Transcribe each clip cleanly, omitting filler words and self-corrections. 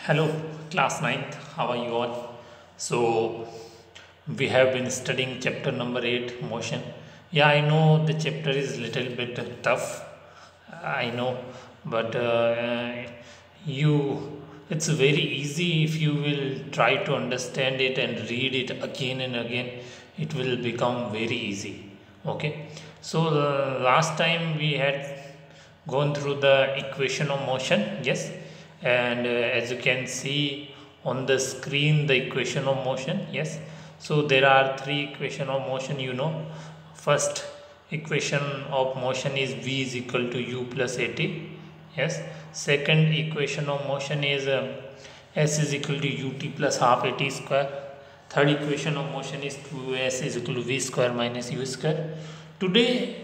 Hello, class ninth. How are you all? So, we have been studying chapter number 8, motion. Yeah, I know the chapter is little bit tough. I know, but it's very easy if you will try to understand it and read it again and again. It will become very easy. Okay. So, last time we had gone through the equation of motion, yes, and as you can see on the screen the equation of motion, yes. So there are three equation of motion, first equation of motion is v is equal to u plus at, yes. Second equation of motion is s is equal to ut plus half at square. Third equation of motion is 2s is equal to v square minus u square. Today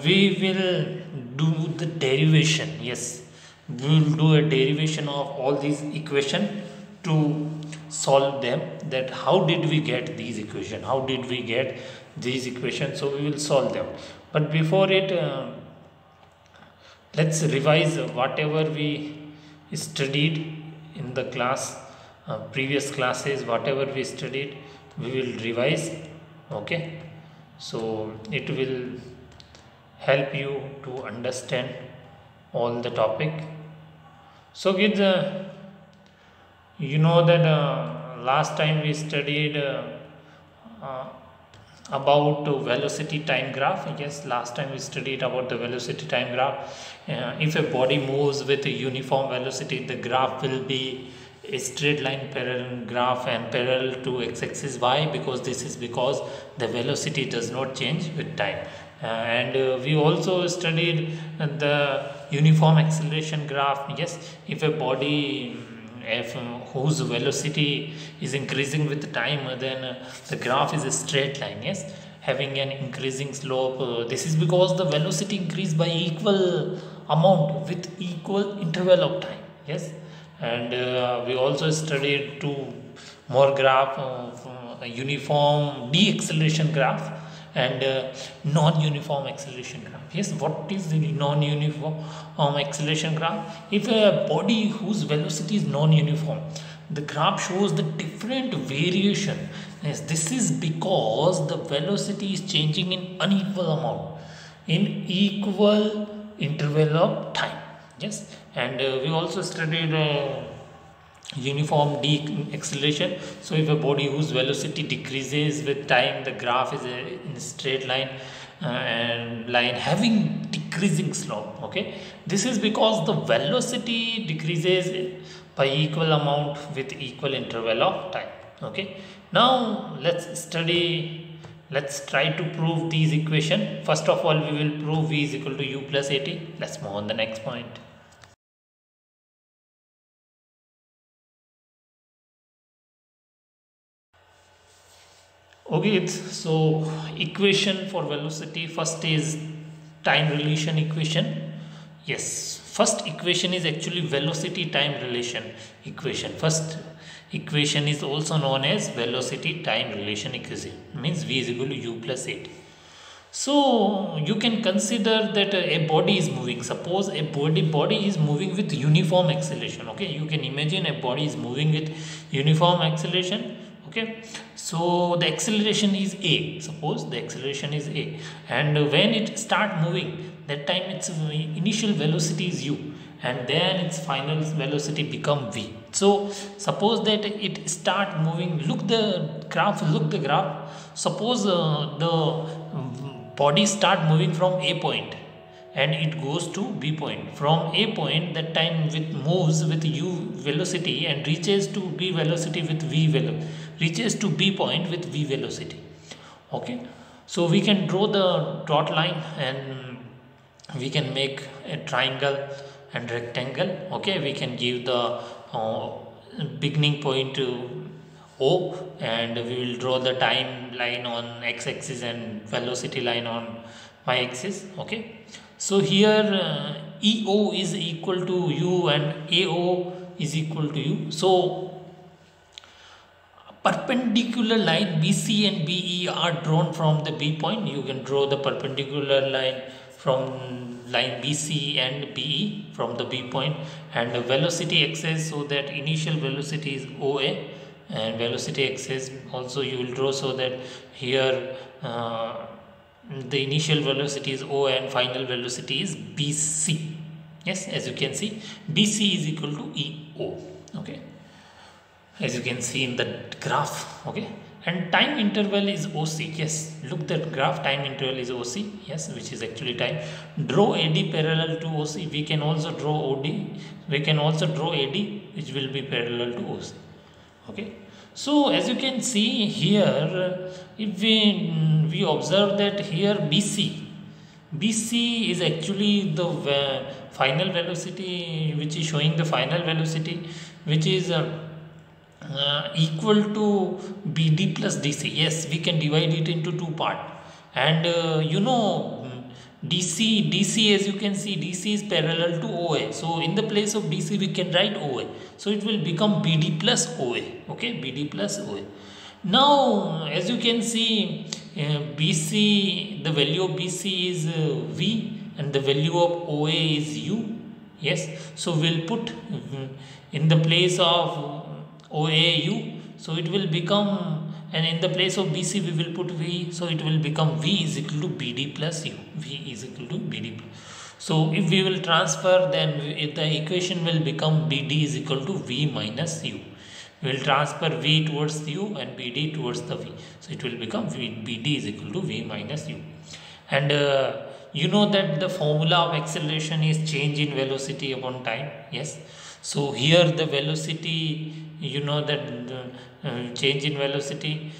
we will do the derivation, yes. We will do a derivation of all these equation to solve them, that how did we get these equation, how did we get these equations. So we will solve them, but before it let's revise whatever we studied in the class, previous classes, whatever we studied we will revise. Okay, so it will help you to understand all the topic. So kids, you know that last time we studied uh, about velocity time graph. Yes, last time we studied about the velocity time graph. If a body moves with a uniform velocity, the graph will be a straight line parallel graph and parallel to x-axis. Why? Because this is because the velocity does not change with time. And we also studied the uniform acceleration graph. Yes, if a body if whose velocity is increasing with time, then the graph is a straight line, yes, having an increasing slope. This is because the velocity increased by equal amount with equal interval of time, yes. And we also studied two more graph, a uniform deceleration graph and non-uniform acceleration graph. Yes, what is the non-uniform acceleration graph? If a body whose velocity is non-uniform, the graph shows the different variation. Yes, this is because the velocity is changing in unequal amount in equal interval of time. Yes, and we also studied uniform deceleration. So if a body whose velocity decreases with time, the graph is in a straight line and line having decreasing slope. Okay, this is because the velocity decreases by equal amount with equal interval of time. Okay, now let's try to prove these equation. First of all, we will prove v is equal to u plus at. Let's move on the next point. Okay, so equation for velocity, first is time relation equation. Yes, first equation is actually velocity time relation equation. First equation is also known as velocity time relation equation, means v is equal to u plus at. So you can consider that a body is moving. Suppose a body is moving with uniform acceleration. Okay, you can imagine a body is moving with uniform acceleration. Okay, so the acceleration is a. Suppose the acceleration is a, and when it start moving, that time its initial velocity is u, and then its final velocity become v. So suppose that it start moving. Look the graph. Suppose the body start moving from a point and it goes to b point. From a point, that time with moves with u velocity and reaches to b velocity with v velocity, reaches to b point with v velocity. Okay, so we can draw the dot line and we can make a triangle and rectangle. Okay, we can give the beginning point to O, and we will draw the time line on x-axis and velocity line on y-axis. Okay, so here EO is equal to u and AO is equal to u. So perpendicular line BC and BE are drawn from the B point. You can draw the perpendicular line from line BC and BE from the B point, and velocity axis, so that initial velocity is OA, and velocity axis also you will draw so that here the initial velocity is O and final velocity is BC. Yes, as you can see, BC is equal to EO. Okay, as you can see in the graph. Okay, and time interval is OC. Yes, look that graph, time interval is OC. Yes, which is actually time. Draw AD parallel to OC. We can also draw OD. We can also draw AD, which will be parallel to OC. Okay, so as you can see here, if we observe that here BC is actually the final velocity, which is showing the final velocity, which is equal to BD plus DC. Yes, we can divide it into two parts, and DC, as you can see, DC is parallel to OA. So in the place of DC we can write OA. So it will become BD plus OA. Okay, BD plus OA. Now as you can see, BC, the value of BC is V, and the value of OA is U. Yes, so we'll put in the place of OA U. So it will become, and in the place of BC we will put V, so it will become V is equal to BD plus U. V is equal to BD plus. So if we will transfer, then the equation will become BD is equal to V minus U. We will transfer V towards U and BD towards the V. So it will become BD is equal to V minus U. And you know that the formula of acceleration is change in velocity upon time. Yes. So here the velocity, you know that change in velocity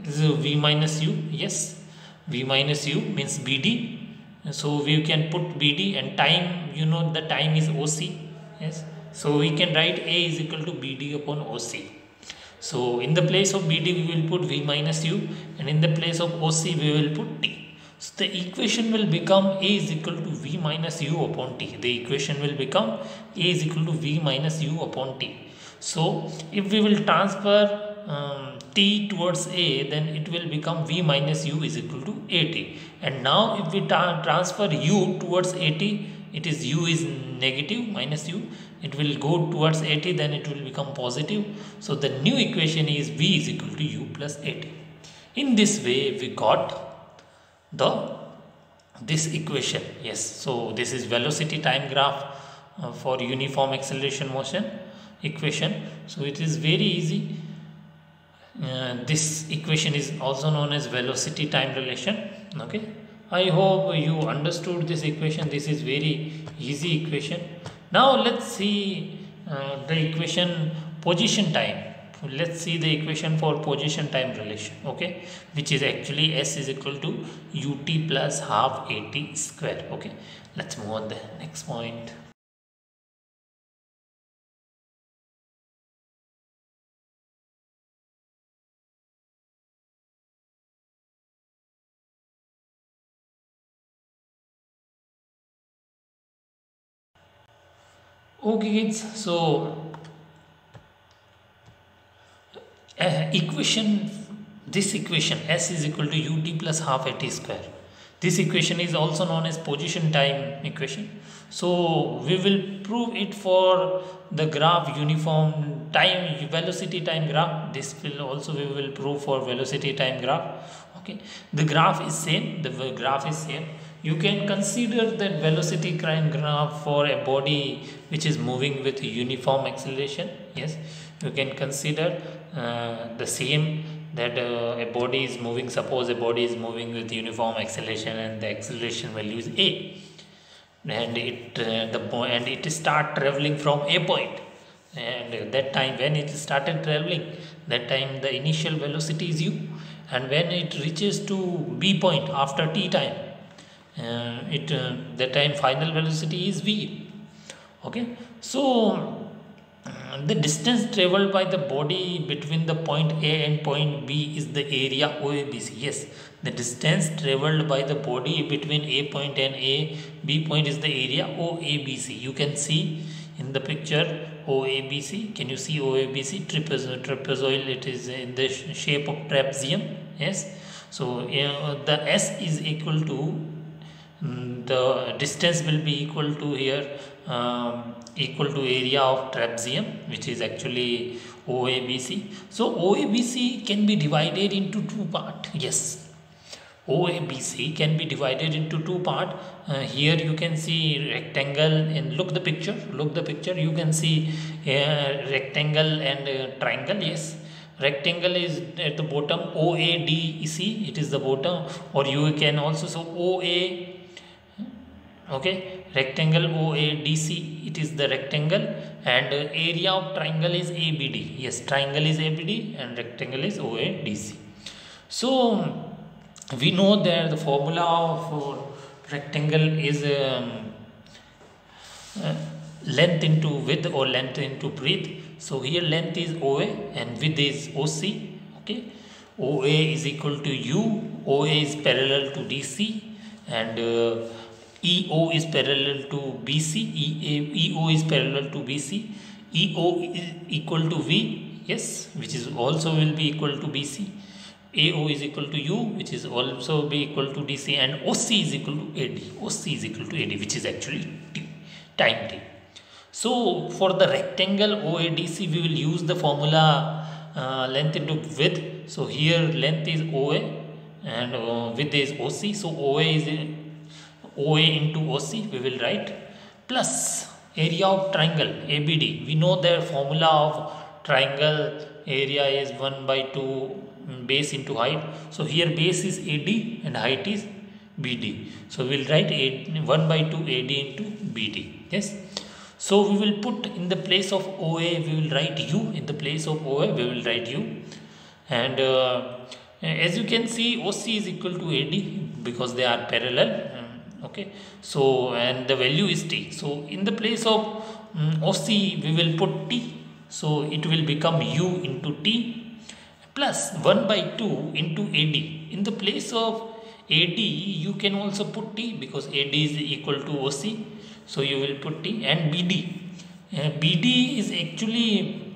is V minus U. Yes, V minus U means BD. So we can put BD, and time, you know the time is OC. Yes, so we can write A is equal to BD upon OC. So in the place of BD we will put V minus U, and in the place of OC we will put T. So the equation will become A is equal to V minus U upon T. The equation will become A is equal to V minus U upon T. So if we will transfer T towards A, then it will become V minus U is equal to AT. And now if we transfer U towards AT, it is U is negative minus U. It will go towards AT, then it will become positive. So the new equation is V is equal to U plus AT. In this way we got this equation. Yes, so this is velocity time graph for uniform acceleration motion equation. So it is very easy. This equation is also known as velocity time relation. Okay, I hope you understood this equation. This is very easy equation. Now let's see the equation position time. Let's see the equation for position time relation. Okay, which is actually S is equal to UT plus half AT square. Okay, let's move on the next point. Okay kids, so this equation S is equal to UT plus half AT square. This equation is also known as position time equation. So we will prove it for the graph uniform time velocity time graph. This will also we will prove for velocity time graph. Okay, the graph is same. The graph is same. You can consider that velocity time graph for a body which is moving with uniform acceleration. Yes, you can consider the same, that a body is moving. Suppose a body is moving with uniform acceleration and the acceleration value is A, and it start traveling from A point, and that time when it started traveling, that time the initial velocity is U, and when it reaches to B point after T time, that time final velocity is V. Okay, so the distance traveled by the body between the point A and point B is the area OABC. Yes, the distance traveled by the body between A point and B point is the area OABC. You can see in the picture OABC. Can you see OABC? Trapezoid, it is in the shape of trapezium. Yes, so the S is equal to the distance will be equal to here equal to area of trapezium, which is actually OABC. So OABC can be divided into two parts. Yes, OABC can be divided into two parts. Here you can see rectangle, and look the picture. You can see rectangle and triangle. Yes, rectangle is at the bottom, OADC, it is the bottom, or you can also so OA. Okay, rectangle OADC, it is the rectangle, and area of triangle is ABD. Yes, triangle is ABD and rectangle is OADC. So we know that the formula of rectangle is length into width or length into breadth. So here length is OA and width is OC. Okay, OA is equal to U, OA is parallel to DC, and EO is parallel to BC, EO is parallel to BC, EO is equal to V, yes, which is also will be equal to BC, AO is equal to U, which is also be equal to DC, and OC is equal to AD, OC is equal to AD, which is actually T, time T. So for the rectangle OADC, we will use the formula length into width. So here length is OA and width is OC. So OA is OA into OC, we will write, plus area of triangle ABD. We know the formula of triangle area is 1 by 2 base into height. So here base is AD and height is BD. So we will write 1 by 2 AD into BD. Yes. So we will put in the place of OA, we will write U. In the place of OA, we will write U. And as you can see, OC is equal to AD because they are parallel. Okay, so and the value is T. So in the place of OC, we will put T. So it will become U into T plus 1 by 2 into AD. In the place of AD, you can also put T because AD is equal to OC. So you will put T, and BD. BD is actually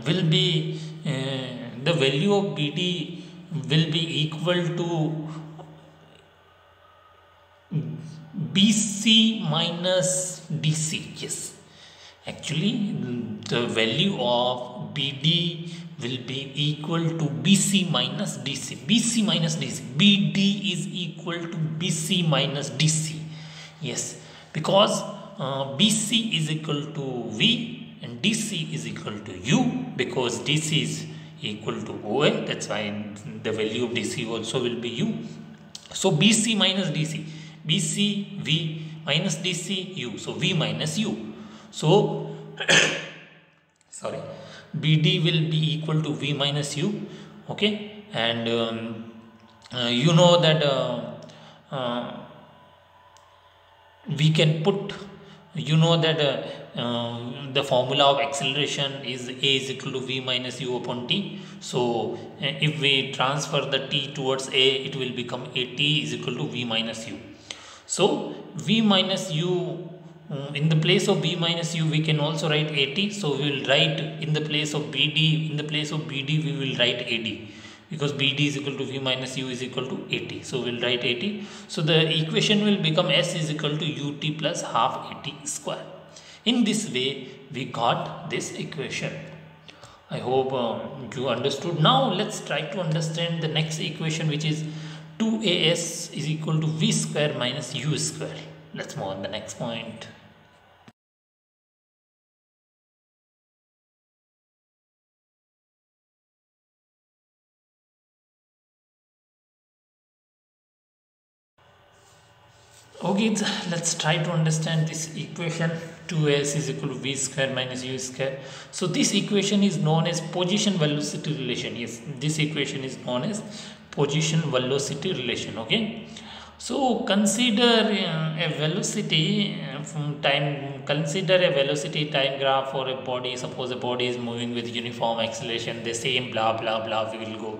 will be the value of BD will be equal to BC minus DC. Yes, actually the value of BD will be equal to BC minus DC. BC minus DC. BD is equal to BC minus DC. Yes, because BC is equal to V and DC is equal to U, because DC is equal to OA. That's why the value of DC also will be U. So BC minus DC. BC V minus DC U, so V minus U. So sorry, BD will be equal to V minus U. Okay, and you know that we can put, you know that the formula of acceleration is A is equal to V minus U upon T. So if we transfer the T towards A, it will become AT is equal to V minus U. So V minus U, in the place of V minus U, we can also write AT. So we will write in the place of BD, we will write AD, because BD is equal to V minus U is equal to AT. So we will write AT. So the equation will become S is equal to UT plus half AT square. In this way, we got this equation. I hope you understood. Now let's try to understand the next equation, which is 2AS is equal to V square minus U square. Let's move on the next point. Okay, let's try to understand this equation. 2s is equal to v square minus u square. So this equation is known as position velocity relation. Yes, this equation is known as position velocity relation. Okay, so consider a velocity from time. Consider a velocity time graph for a body. Suppose a body is moving with uniform acceleration. The same blah blah blah. We will go.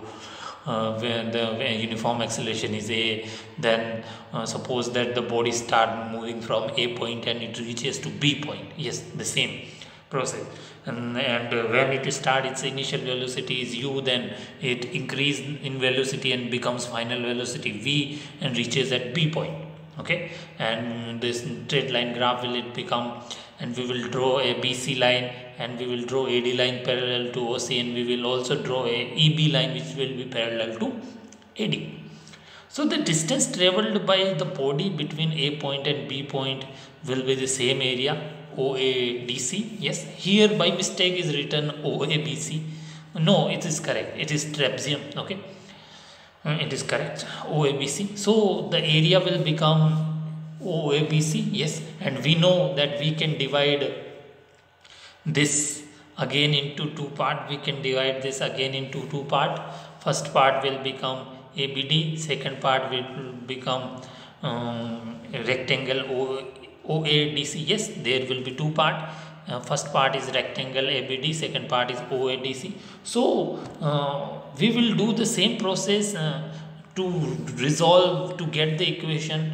Where the uniform acceleration is a, then suppose that the body start moving from A point and it reaches to B point. Yes, the same process, and when it start its initial velocity is u, then it increase in velocity and becomes final velocity v and reaches at B point. Okay, and this straight line graph will it become, and we will draw a BC line, and we will draw AD line parallel to OC, and we will also draw a EB line which will be parallel to AD. So the distance traveled by the body between A point and B point will be the same area, OADC. Yes, here by mistake is written OABC. No, it is correct. It is trapezium. Okay, it is correct, OABC. So the area will become OABC. Yes, and we know that we can divide this again into two part. We can divide this again into two part. First part will become ABD, second part will become rectangle OADC. Yes, there will be two part. First part is rectangle ABD, second part is OADC. So we will do the same process to resolve, to get the equation.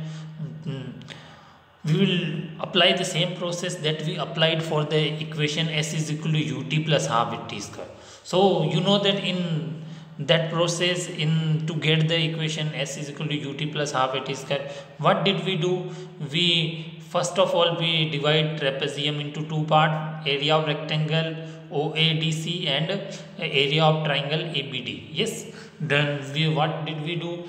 We will apply the same process that we applied for the equation S is equal to UT plus half at T square. So you know that in that process, in to get the equation S is equal to UT plus half at T square, what did we do? We first of all we divide trapezium into two parts, area of rectangle OADC and area of triangle ABD. Yes, then what did we do?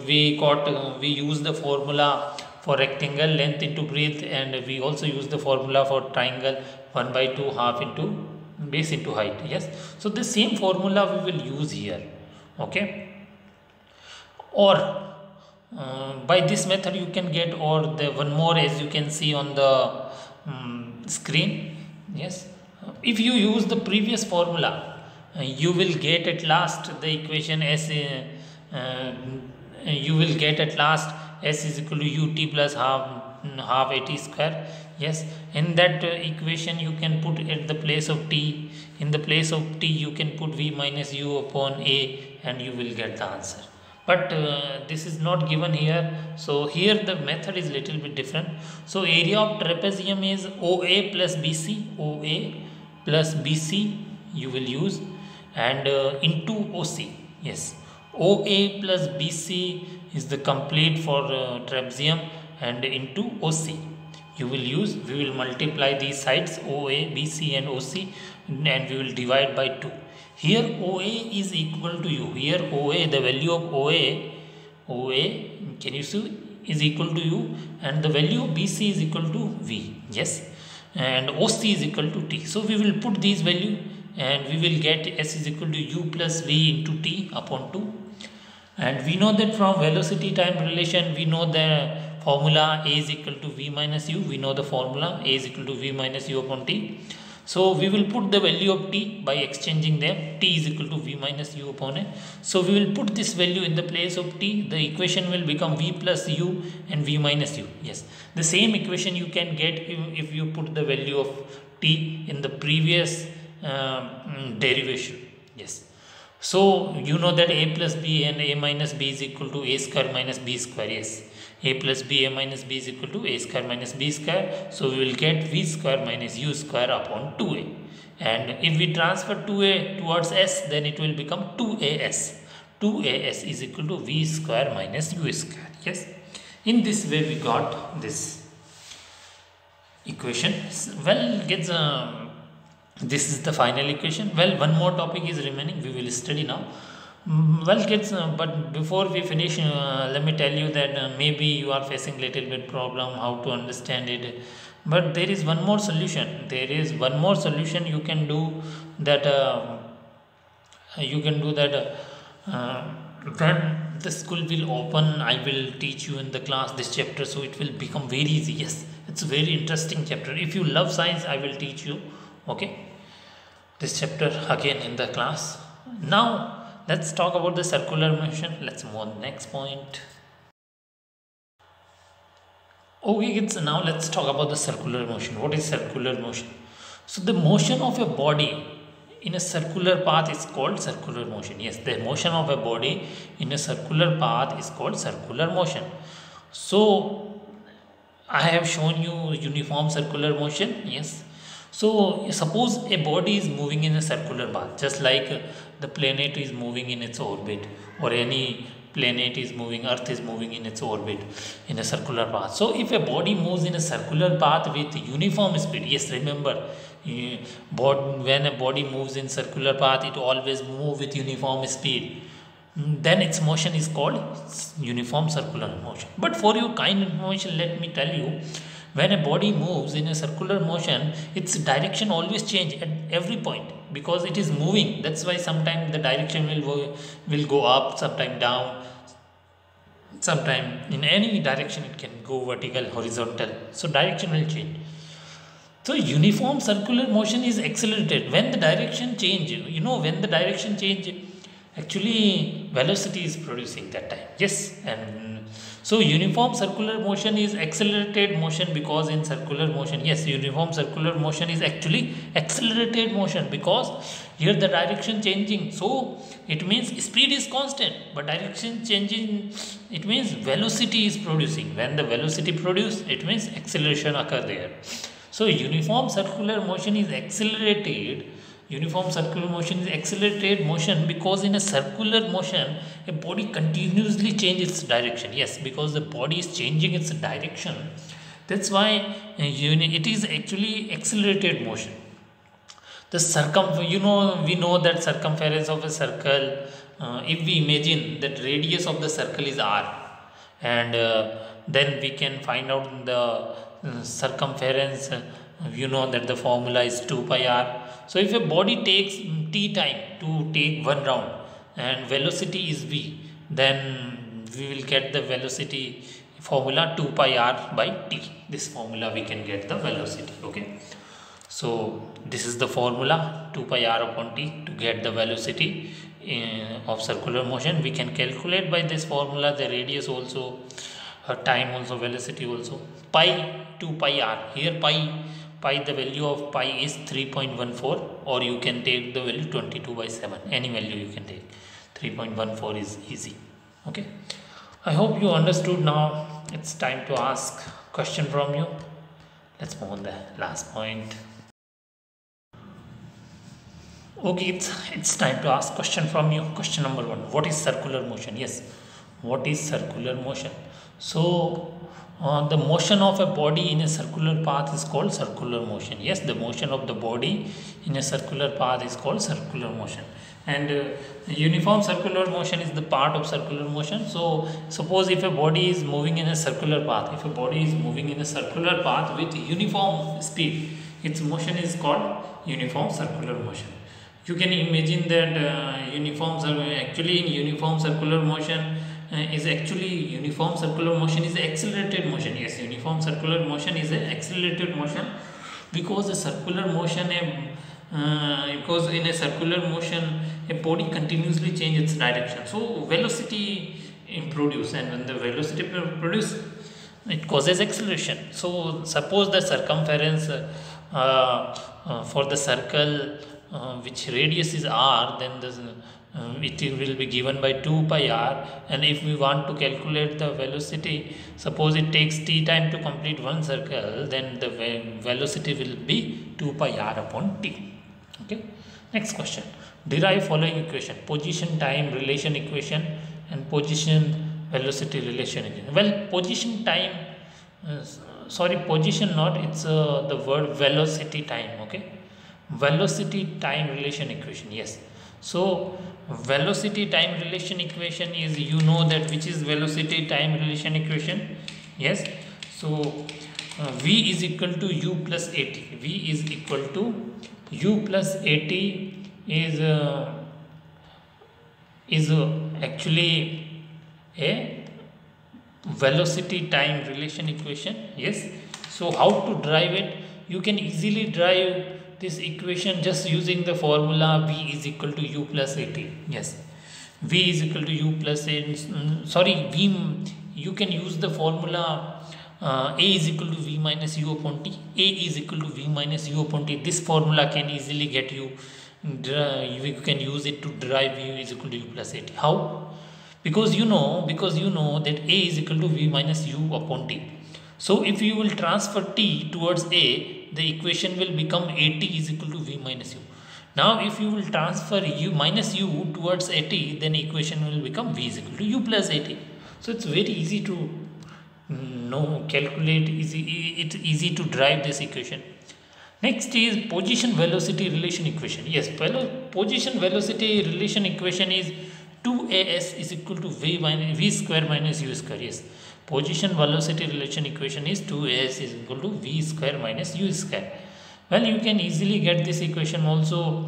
We use the formula for rectangle, length into breadth, and we also use the formula for triangle 1 by 2 half into base into height. Yes, so the same formula we will use here. Okay, or by this method you can get, or the one more, as you can see on the screen. Yes, if you use the previous formula, you will get at last the equation S. You will get at last S is equal to UT plus half AT square. Yes, in that equation you can put at the place of T, in the place of T you can put V minus U upon A, and you will get the answer. But this is not given here, so here the method is little bit different. So area of trapezium is OA plus BC, OA plus BC you will use, and into OC. Yes, OA plus BC is the complete for trapezium, and into OC you will use, we will multiply these sides OA, BC and OC, and we will divide by 2. Here OA is equal to U. Here OA, the value of OA, can you see, is equal to U, and the value of BC is equal to V. Yes, and OC is equal to T. So we will put these value, and we will get S is equal to U plus V into T upon 2. And we know that from velocity time relation, we know the formula A is equal to V minus U. We know the formula A is equal to V minus U upon T. So we will put the value of T by exchanging them. T is equal to V minus U upon A. So we will put this value in the place of T. The equation will become V plus U and V minus U. Yes, the same equation you can get if you put the value of T in the previous derivation. Yes. So you know that A plus B and A minus B is equal to A square minus B square. Yes, A plus B, A minus B is equal to A square minus B square. So we will get V square minus U square upon 2A. And if we transfer 2A towards S, then it will become 2AS. 2AS is equal to V square minus U square. Yes, in this way we got this equation. Well, this is the final equation. Well, one more topic is remaining, we will study now. Well kids, but before we finish, let me tell you that maybe you are facing little bit problem how to understand it, but there is one more solution. There is one more solution you can do that. When the school will open, I will teach you in the class this chapter, so it will become very easy. Yes, it's a very interesting chapter. If you love science, I will teach you. Okay, this chapter again in the class. Now let's talk about the circular motion. Let's move on the next point. Okay kids, now let's talk about the circular motion. What is circular motion? So the motion of a body in a circular path is called circular motion. Yes, the motion of a body in a circular path is called circular motion. So I have shown you uniform circular motion. Yes, so suppose a body is moving in a circular path, just like the planet is moving in its orbit, or any planet is moving, Earth is moving in its orbit in a circular path. So if a body moves in a circular path with uniform speed, yes, remember, when a body moves in circular path, it always moves with uniform speed. Then its motion is called uniform circular motion. But for your kind information, let me tell you, when a body moves in a circular motion, its direction always change at every point because it is moving. That's why sometimes the direction will go up, sometime down, sometime in any direction it can go vertical, horizontal. So direction will change. So uniform circular motion is accelerated when the direction change. When the direction change, actually velocity is producing that time. Yes, and so uniform circular motion is accelerated motion because in circular motion, yes, uniform circular motion is actually accelerated motion because here the direction changing. So it means speed is constant, but direction changing, it means velocity is producing. When the velocity produce, it means acceleration occur there. So uniform circular motion is accelerated. Uniform circular motion is accelerated motion because in a circular motion, a body continuously changes its direction. Yes, because the body is changing its direction. That's why it is actually accelerated motion. We know that circumference of a circle, if we imagine that radius of the circle is r, and then we can find out the circumference, that the formula is 2 pi r. So if a body takes t time to take one round and velocity is v, then we will get the velocity formula 2 pi r by t. This formula we can get the velocity. Okay, so this is the formula 2 pi r upon t to get the velocity of circular motion. We can calculate by this formula the radius also, time also, velocity also. Pi 2 pi r, here pi the value of pi is 3.14, or you can take the value 22/7, any value you can take. 3.14 is easy. Okay, I hope you understood. Now it's time to ask question from you. Let's move on the last point. Okay, it's time to ask question from you. Question number 1, what is circular motion? Yes, what is circular motion? So the motion of a body in a circular path is called circular motion. Yes, the motion of the body in a circular path is called circular motion. And uniform circular motion is the part of circular motion. So suppose if a body is moving in a circular path, with uniform speed, its motion is called uniform circular motion. You can imagine that uniform circular motion is accelerated motion. Yes, uniform circular motion is an accelerated motion because in a circular motion a body continuously changes its direction. So velocity produce, and when the velocity produce, it causes acceleration. So suppose the circumference for the circle which radius is r, then it will be given by 2 pi r, and if we want to calculate the velocity, suppose it takes t time to complete one circle, then the velocity will be 2 pi r upon t. Okay, next question. Derive following equation: position time relation equation and position velocity relation equation. Well, position time, position not, it's the word velocity time. Okay, velocity time relation equation. Yes, so velocity time relation equation is, that which is velocity time relation equation. Yes, so v is equal to u plus at. V is equal to u plus at is actually a velocity time relation equation. Yes, so how to derive it? You can easily derive this equation just using the formula v is equal to u plus at. Yes, v is equal to u plus you can use the formula a is equal to v minus u upon t. A is equal to v minus u upon t. This formula can easily get you, you can use it to derive v is equal to u plus at. How? Because you know that a is equal to v minus u upon t. So if you will transfer t towards a, the equation will become at is equal to v minus u. Now if you will transfer u minus u towards at, then equation will become v is equal to u plus at. So it's very easy to calculate, it's easy to drive this equation. Next is position velocity relation equation. Yes, position velocity relation equation is 2as is equal to v square minus u square. Yes, position velocity relation equation is 2as is equal to v square minus u square. Well, you can easily get this equation also.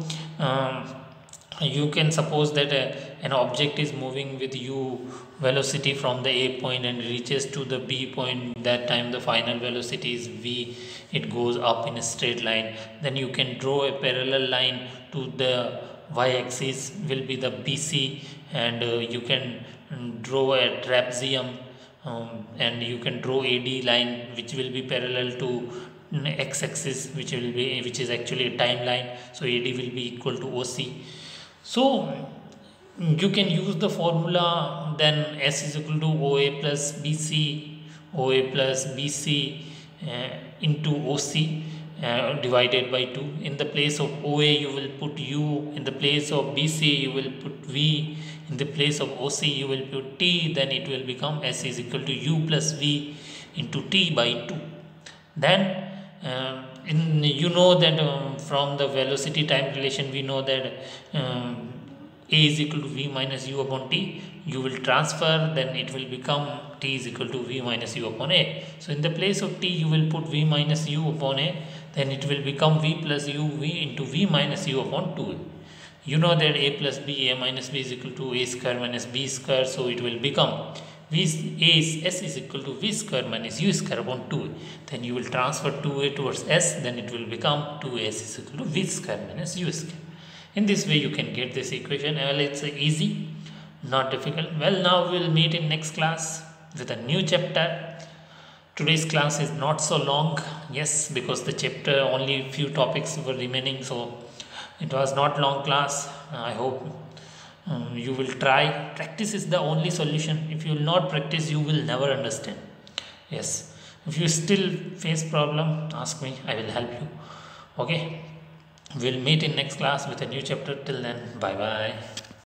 You can suppose that an object is moving with u velocity from the A point and reaches to the B point. That time the final velocity is v, it goes up in a straight line. Then you can draw a parallel line to the y-axis will be the BC, and you can draw a trapezium, and you can draw AD line which will be parallel to x-axis, which is actually a timeline. So AD will be equal to OC. So you can use the formula, then S is equal to OA plus BC, OA plus BC into OC divided by 2. In the place of OA you will put U, in the place of BC you will put V, in the place of OC you will put T, then it will become S is equal to U plus V into T by 2. Then you know that from the velocity time relation we know that A is equal to V minus U upon T. You will transfer, then it will become T is equal to V minus U upon A. So in the place of T you will put V minus U upon A, then it will become V plus U V into V minus U upon 2A. You know that A plus B, A minus B is equal to A square minus B square, so it will become S is equal to V square minus U square upon 2A. Then you will transfer 2A towards S, then it will become 2S is equal to V square minus U square. In this way you can get this equation. Well, it's easy, not difficult. Well, now we will meet in next class with a new chapter. Today's class is not so long, yes, because the chapter only few topics were remaining, so it was not long class. I hope you will try. Practice is the only solution. If you will not practice, you will never understand. Yes, if you still face problem, ask me, I will help you. Okay, we'll meet in next class with a new chapter. Till then, bye bye.